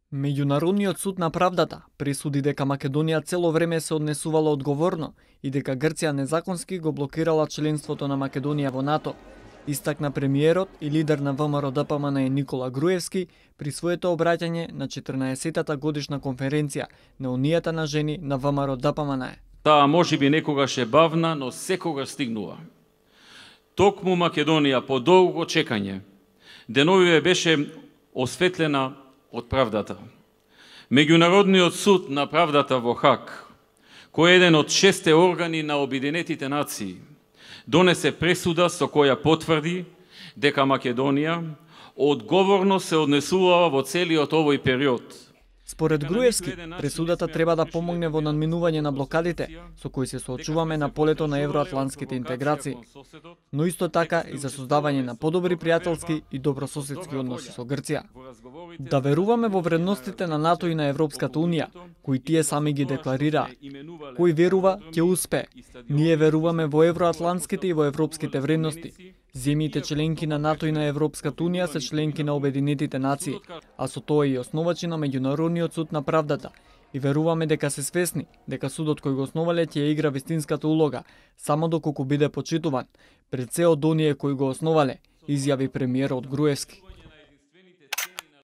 Меѓународниот суд на правдата пресуди дека Македонија цело време се однесувала одговорно и дека Грција незаконски го блокирала членството на Македонија во НАТО, истакна премиерот и лидер на ВМРО-ДПМН Никола Груевски при своето обраќање на 14-тата годишна конференција на Унијата на жени на ВМРО-ДПМН. Таа можеби некогаш е бавна, но секогаш стигнува. Токму Македонија по долго чекање деновиве беше осветлена од правдата. Меѓународниот суд на правдата во Хаг, кој е еден од 6 органи на Обединетите нации, донесе пресуда со која потврди дека Македонија одговорно се однесувала во целиот овој период. Според Груевски, пресудата треба да помогне во надминување на блокадите со кои се соочуваме на полето на евроатлантските интеграции, но исто така и за создавање на подобри пријателски и добрососедски односи со Грција. Да веруваме во вредностите на НАТО и на Европската Унија, кои тие сами ги декларираа. Кој верува, ќе успее. Ние веруваме во евроатлантските и во европските вредности. Земјите членки на НАТО и на Европската Унија се членки на Обединетите нации, а со тоа и основачи на Меѓународниот суд на правдата. И веруваме дека се свесни дека судот кој го основале ќе игра вистинската улога, само доколку биде почитуван пред се од оние кои го основале, изјави премиерот Груевски.